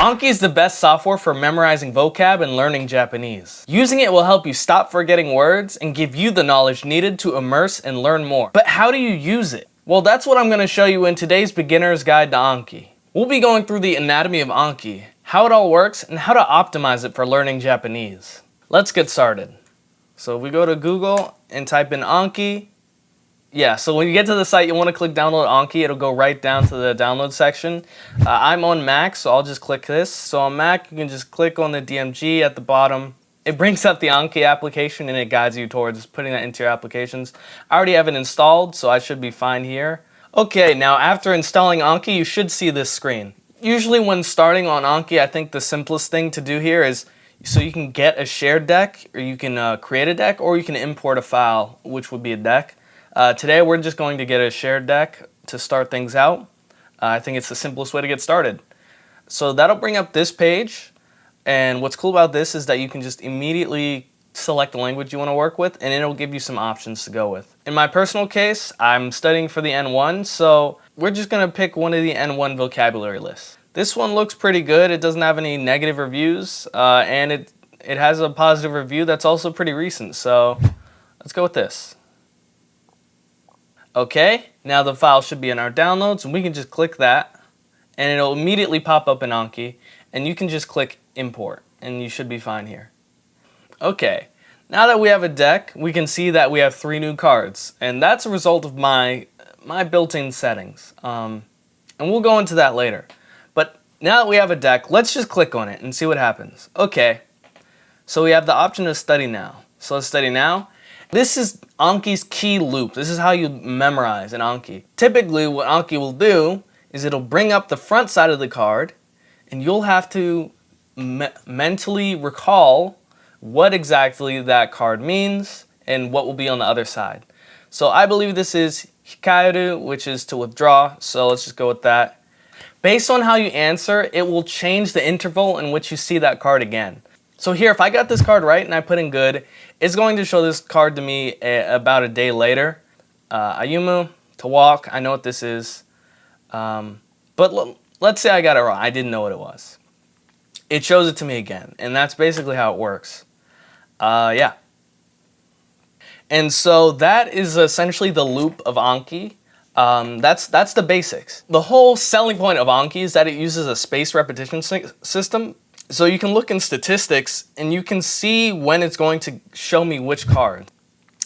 Anki is the best software for memorizing vocab and learning Japanese. Using it will help you stop forgetting words and give you the knowledge needed to immerse and learn more. But how do you use it? Well, that's what I'm going to show you in today's beginner's guide to Anki. We'll be going through the anatomy of Anki, how it all works, and how to optimize it for learning Japanese. Let's get started. So we go to Google and type in Anki. Yeah, so when you get to the site, you want to click download Anki. It'll go right down to the download section. I'm on Mac, so I'll just click this. So on Mac, you can just click on the DMG at the bottom. It brings up the Anki application and it guides you towards putting that into your applications. I already have it installed, so I should be fine here. Okay, now after installing Anki, you should see this screen. Usually when starting on Anki, I think the simplest thing to do here is so you can get a shared deck, or you can create a deck, or you can import a file, which would be a deck. Today we're just going to get a shared deck to start things out. I think it's the simplest way to get started. So that'll bring up this page, and what's cool about this is that you can just immediately select the language you want to work with, and it'll give you some options to go with. In my personal case, I'm studying for the N1, so we're just going to pick one of the N1 vocabulary lists. This one looks pretty good. It doesn't have any negative reviews, and it has a positive review that's also pretty recent, so let's go with this. Okay, now the file should be in our downloads, and we can just click that, and it'll immediately pop up in Anki, and you can just click import, and you should be fine here. Okay, now that we have a deck, we can see that we have 3 new cards, and that's a result of my built-in settings, and we'll go into that later. But now that we have a deck, let's just click on it and see what happens. Okay, so we have the option to study now. So let's study now. This is Anki's key loop. This is how you memorize in Anki. Typically, what Anki will do is it'll bring up the front side of the card, and you'll have to mentally recall what exactly that card means and what will be on the other side. So I believe this is hikaeru, which is to withdraw, so let's just go with that. Based on how you answer, it will change the interval in which you see that card again. So here, if I got this card right and I put in good, it's going to show this card to me about a day later. Ayumu, to walk, I know what this is. But let's say I got it wrong. I didn't know what it was. It shows it to me again, and that's basically how it works. Yeah. And so that is essentially the loop of Anki. That's the basics. The whole selling point of Anki is that it uses a spaced repetition system. So you can look in statistics and you can see when it's going to show me which card.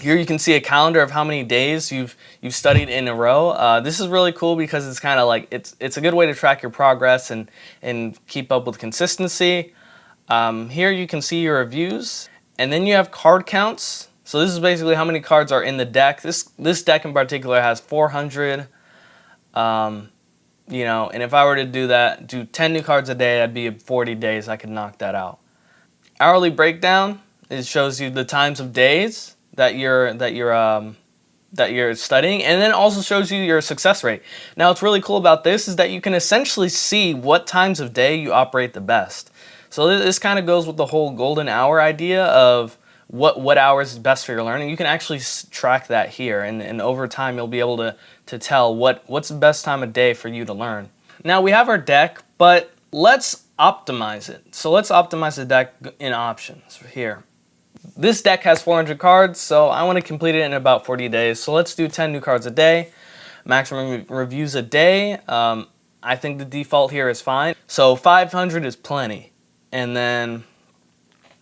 Here you can see a calendar of how many days you've studied in a row. This is really cool because it's kind of like it's a good way to track your progress and keep up with consistency. Here you can see your reviews, and then you have card counts. So this is basically how many cards are in the deck. This deck in particular has 400. You know, and if I were to do 10 new cards a day, that'd be 40 days. I could knock that out. Hourly breakdown, it shows you the times of days that you're studying, and then also shows you your success rate. Now, what's really cool about this is that you can essentially see what times of day you operate the best. So this kind of goes with the whole golden hour idea of what hours is best for your learning. You can actually track that here, and over time you'll be able to tell what's the best time of day for you to learn. Now we have our deck, but let's optimize it. So let's optimize the deck in options here. This deck has 400 cards, so I want to complete it in about 40 days. So let's do 10 new cards a day, maximum reviews a day. I think the default here is fine. So 500 is plenty. And then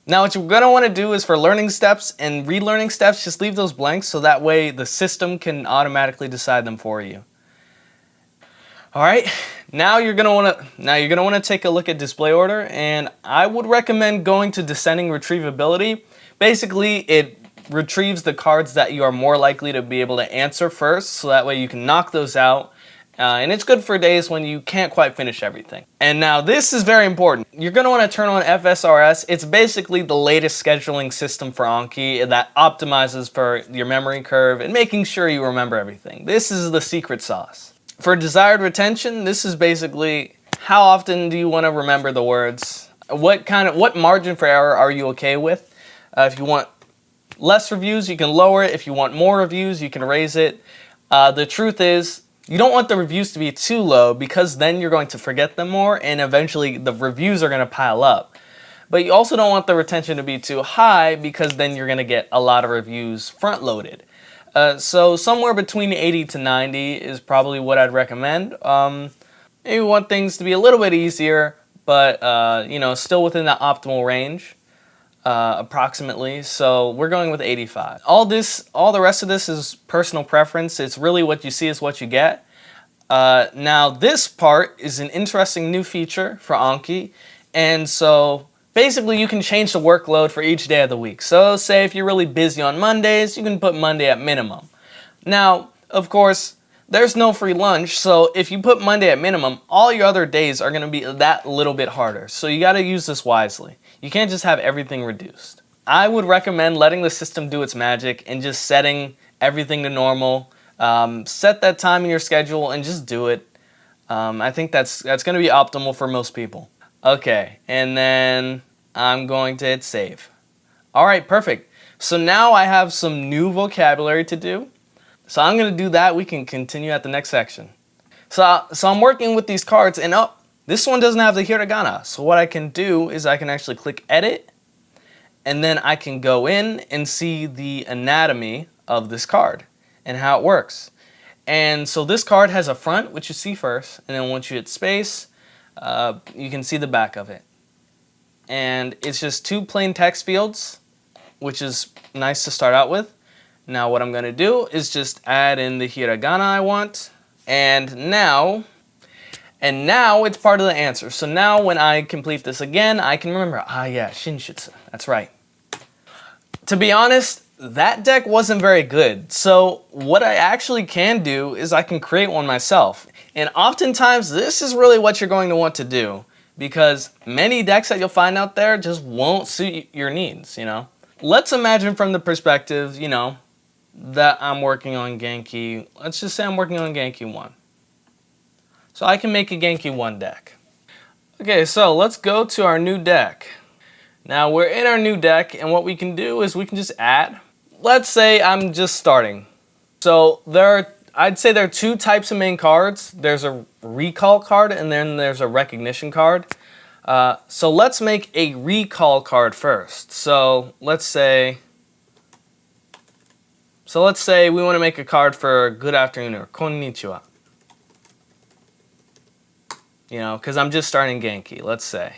now what you're going to want to do is for learning steps and relearning steps, just leave those blanks so that way the system can automatically decide them for you. All right, now you're going to want to take a look at display order, and I would recommend going to descending retrievability. Basically, it retrieves the cards that you are more likely to be able to answer first, so that way you can knock those out. And it's good for days when you can't quite finish everything. And now this is very important. You're going to want to turn on FSRS. It's basically the latest scheduling system for Anki that optimizes for your memory curve and making sure you remember everything. This is the secret sauce. For desired retention, this is basically how often do you want to remember the words? What margin for error are you okay with? If you want less reviews, you can lower it. If you want more reviews, you can raise it. The truth is, You don't want the reviews to be too low because then you're going to forget them more and eventually the reviews are going to pile up. But you also don't want the retention to be too high because then you're going to get a lot of reviews front loaded. So somewhere between 80 to 90 is probably what I'd recommend. Maybe we want things to be a little bit easier, but still within the optimal range, approximately. So we're going with 85. All the rest of this is personal preference. It's really what you see is what you get. Now this part is an interesting new feature for Anki, and so basically you can change the workload for each day of the week. So say if you're really busy on Mondays, you can put Monday at minimum. Now, of course, there's no free lunch, so if you put Monday at minimum, all your other days are going to be that little bit harder. So you got to use this wisely. You can't just have everything reduced. I would recommend letting the system do its magic and just setting everything to normal. Set that time in your schedule and just do it. I think that's going to be optimal for most people. Okay, and then I'm going to hit save. All right, perfect. So now I have some new vocabulary to do. So I'm going to do that. We can continue at the next section. So I'm working with these cards, and this one doesn't have the hiragana. So what I can do is I can actually click edit, and then I can go in and see the anatomy of this card and how it works. And so this card has a front, which you see first, and then once you hit space, you can see the back of it. And it's just two plain text fields, which is nice to start out with. Now what I'm going to do is just add in the hiragana I want, and now it's part of the answer. So now when I complete this again, I can remember, yeah, Shinshitsu, that's right. To be honest, that deck wasn't very good. So what I actually can do is I can create one myself. And oftentimes this is really what you're going to want to do, because many decks that you'll find out there just won't suit your needs, Let's imagine from the perspective, that I'm working on Genki. Let's just say I'm working on Genki 1. So I can make a Genki 1 deck. Okay, so let's go to our new deck. Now we're in our new deck, and what we can do is we can just add. Let's say I'm just starting. So I'd say there are two types of main cards. There's a recall card and then there's a recognition card. So let's make a recall card first. So let's say we want to make a card for good afternoon or konnichiwa. Because I'm just starting Genki, let's say.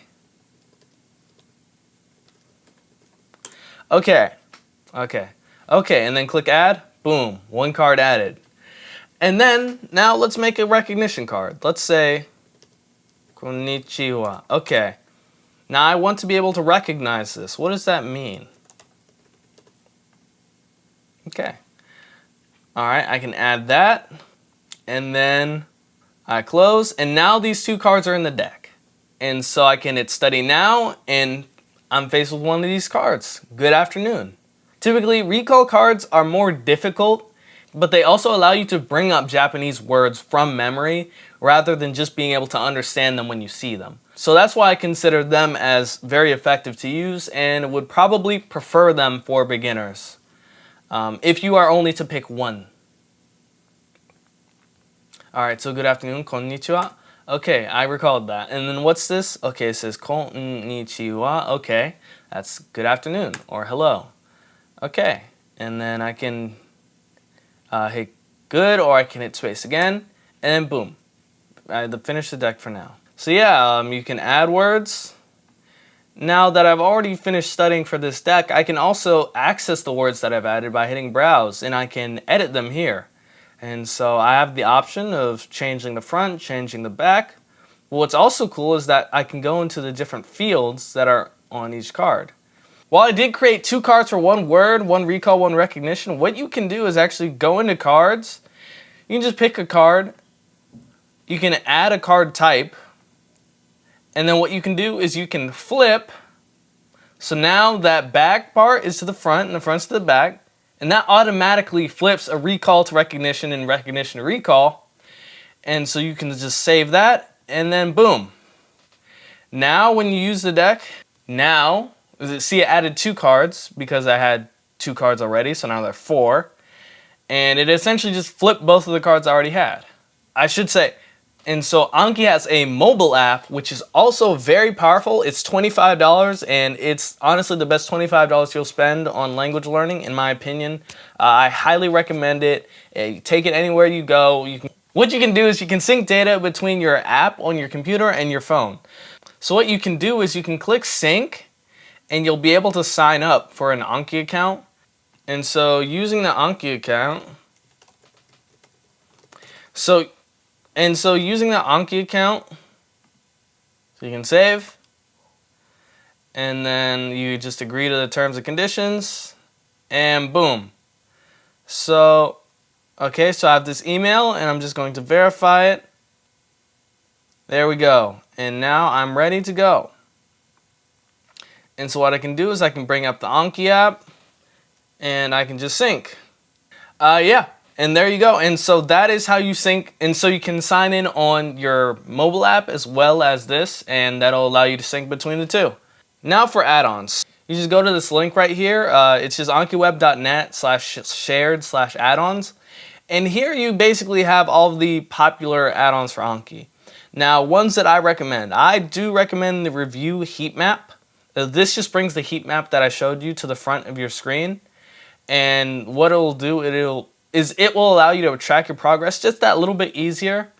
Okay, and then click add, boom, one card added. And then, now let's make a recognition card. Let's say, konnichiwa. Okay, now I want to be able to recognize this. What does that mean? Okay. Alright, I can add that, and then I close, and now these two cards are in the deck. And so I can hit study now, and I'm faced with one of these cards. Good afternoon. Typically, recall cards are more difficult, but they also allow you to bring up Japanese words from memory rather than just being able to understand them when you see them. So that's why I consider them as very effective to use and would probably prefer them for beginners. If you are only to pick one. Alright, so good afternoon, konnichiwa. Okay, I recalled that. And then what's this? Okay, it says konnichiwa. Okay, that's good afternoon or hello. Okay, and then I can hit good, or I can hit space again, and then boom. I finish the deck for now. So yeah, you can add words. Now that I've already finished studying for this deck, I can also access the words that I've added by hitting browse, and I can edit them here. And so I have the option of changing the front, changing the back. But what's also cool is that I can go into the different fields that are on each card. While I did create two cards for one word, one recall, one recognition, what you can do is actually go into cards. You can just pick a card. You can add a card type. And then what you can do is you can flip. So now that back part is to the front and the front's to the back. And that automatically flips a recall to recognition and recognition to recall. And so you can just save that and then boom. Now when you use the deck, now, see it added two cards because I had two cards already, so now there are four. And it essentially just flipped both of the cards I already had. I should say, and so Anki has a mobile app, which is also very powerful. It's $25, and it's honestly the best $25 you'll spend on language learning, in my opinion. I highly recommend it. Take it anywhere you go. What you can do is you can sync data between your app on your computer and your phone. So what you can do is you can click sync, and you'll be able to sign up for an Anki account. And so using the Anki account, so using the Anki account, so you can save, and then you just agree to the terms and conditions, and boom. So, okay, so I have this email, and I'm just going to verify it. There we go. And now I'm ready to go. And so what I can do is I can bring up the Anki app, and I can just sync. Yeah, and there you go. And so that is how you sync. And so you can sign in on your mobile app as well as this, and that'll allow you to sync between the two. Now for add-ons. You just go to this link right here. It's just ankiweb.net/shared/add-ons. And here you basically have all of the popular add-ons for Anki. Now, ones that I recommend. I do recommend the review heat map. This just brings the heat map that I showed you to the front of your screen. And what it'll do, it will allow you to track your progress just that little bit easier,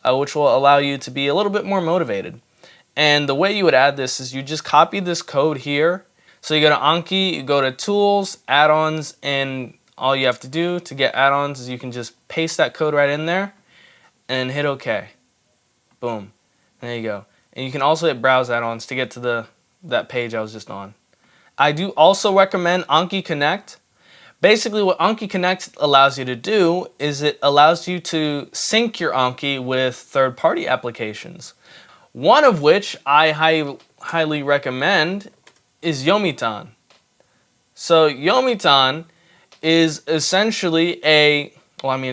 which will allow you to be a little bit more motivated. And the way you would add this is you just copy this code here. So you go to Anki, you go to Tools, Add-ons, and all you have to do to get add-ons is you can just paste that code right in there and hit OK. Boom. There you go. And you can also hit Browse Add-ons to get to that page I was just on. I do also recommend Anki Connect. Basically, what Anki Connect allows you to do is it allows you to sync your Anki with third-party applications. One of which I highly recommend is Yomitan. So Yomitan is essentially it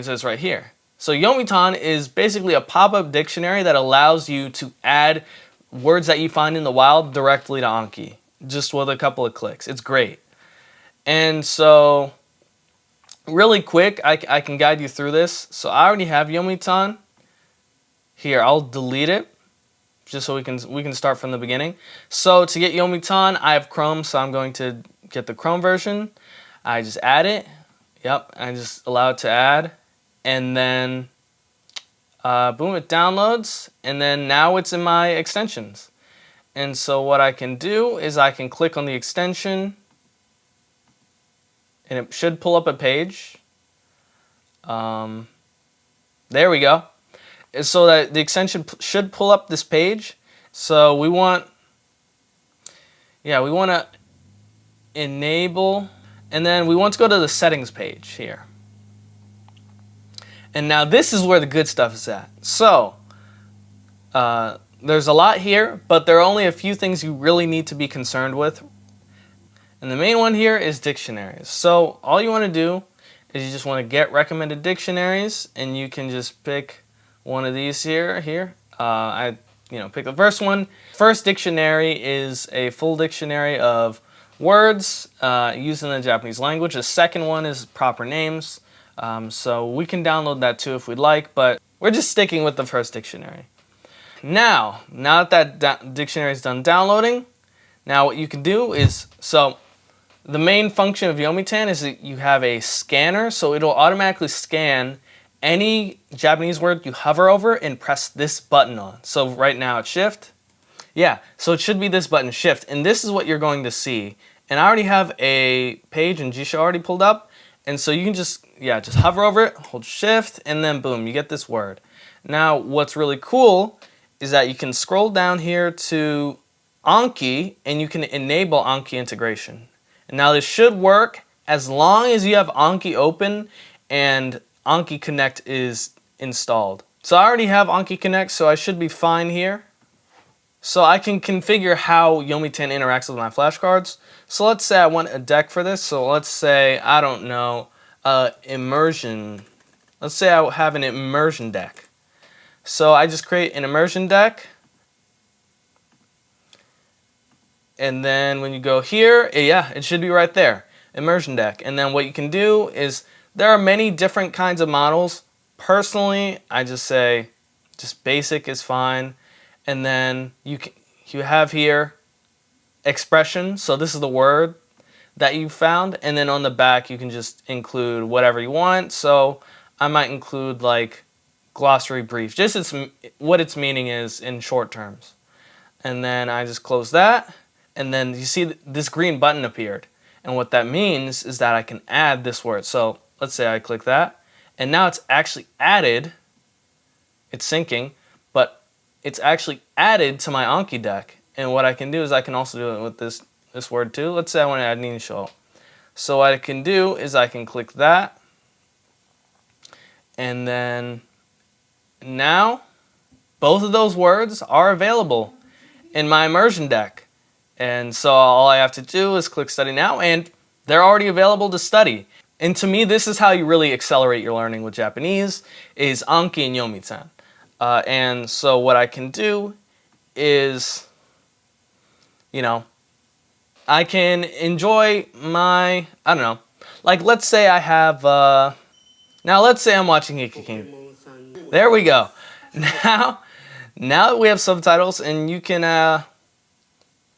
says right here. So Yomitan is basically a pop-up dictionary that allows you to add words that you find in the wild directly to Anki, just with a couple of clicks. It's great. And so, really quick, I can guide you through this. So I already have Yomitan. Here, I'll delete it, just so we can start from the beginning. So to get Yomitan, I have Chrome, so I'm going to get the Chrome version. I just add it. Yep, I just allow it to add. And then, boom, it downloads. And then now it's in my extensions. And so what I can do is I can click on the extension, and it should pull up a page. There we go. So that the extension should pull up this page. So we want to enable, and then we want to go to the settings page here. And now this is where the good stuff is at. So there's a lot here, but there are only a few things you really need to be concerned with. And the main one here is dictionaries. So all you want to do is you just want to get recommended dictionaries, and you can just pick one of these here. I pick the first one. First dictionary is a full dictionary of words used in the Japanese language. The second one is proper names. So we can download that too if we'd like, but we're just sticking with the first dictionary. Now that dictionary is done downloading, now what you can do is, so the main function of Yomitan is that you have a scanner, so it'll automatically scan any Japanese word you hover over and press this button on. So right now it's shift. Yeah, so it should be this button, shift, and this is what you're going to see. And I already have a page in Jisha already pulled up, and so you can just hover over it, hold shift, and then boom, you get this word. Now what's really cool is that you can scroll down here to Anki, and you can enable Anki integration. And now this should work as long as you have Anki open and Anki Connect is installed. So I already have Anki Connect, so I should be fine here. So I can configure how Yomitan interacts with my flashcards. So let's say I want a deck for this. So let's say, I don't know, immersion. Let's say I have an immersion deck. So I just create an immersion deck. And then when you go here, yeah, it should be right there, immersion deck. And then what you can do is, there are many different kinds of models. Personally, I just say just basic is fine. And then you have here expression. So this is the word that you found. And then on the back, you can just include whatever you want. So I might include like glossary brief, just what its meaning is in short terms. And then I just close that. And then you see this green button appeared. And what that means is that I can add this word. So let's say I click that. And now it's actually added. It's syncing, but it's actually added to my Anki deck. And what I can do is I can also do it with this word too. Let's say I want to add initial. So what I can do is I can click that. And then now both of those words are available in my immersion deck. And so all I have to do is click study now, and they're already available to study. And to me, this is how you really accelerate your learning with Japanese, is Anki and Yomitan. And so what I can do is, you know, I can enjoy my, I don't know, like let's say I have, now let's say I'm watching King. There we go. Now that we have subtitles, and you can,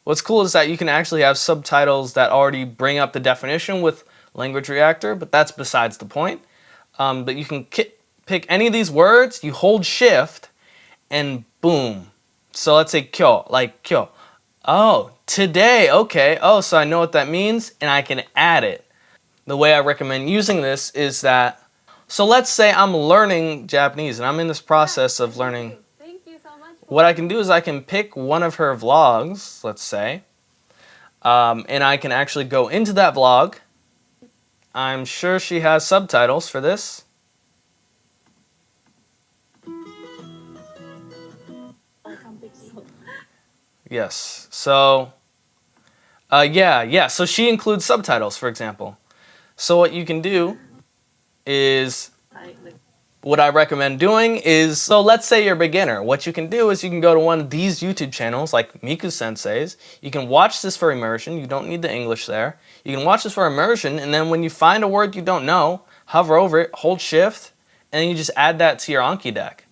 what's cool is that you can actually have subtitles that already bring up the definition with Language Reactor, but that's besides the point. But you can pick any of these words, you hold shift, and boom. So let's say kyo, like kyo. Oh, today, okay. Oh, so I know what that means, and I can add it. The way I recommend using this is that, so let's say I'm learning Japanese, and I'm in this process of learning. Thank you so much. What I can do is I can pick one of her vlogs, let's say, and I can actually go into that vlog. I'm sure she has subtitles for this. Yes, so, so she includes subtitles, for example. So what you can do is, what I recommend doing is, so let's say you're a beginner. What you can do is you can go to one of these YouTube channels, like Miku Sensei's. You can watch this for immersion. You don't need the English there. You can watch this for immersion, and then when you find a word you don't know, hover over it, hold shift, and then you just add that to your Anki deck.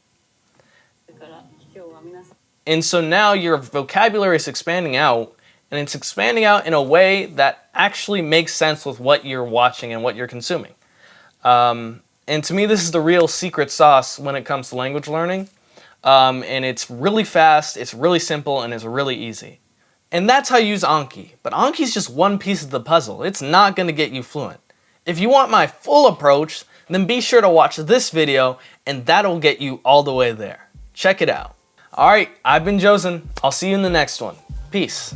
And so now your vocabulary is expanding out, and it's expanding out in a way that actually makes sense with what you're watching and what you're consuming. And to me, this is the real secret sauce when it comes to language learning. And it's really fast, it's really simple, and it's really easy. And that's how you use Anki. But Anki is just one piece of the puzzle. It's not going to get you fluent. If you want my full approach, then be sure to watch this video, and that'll get you all the way there. Check it out. All right, I've been Josen. I'll see you in the next one. Peace.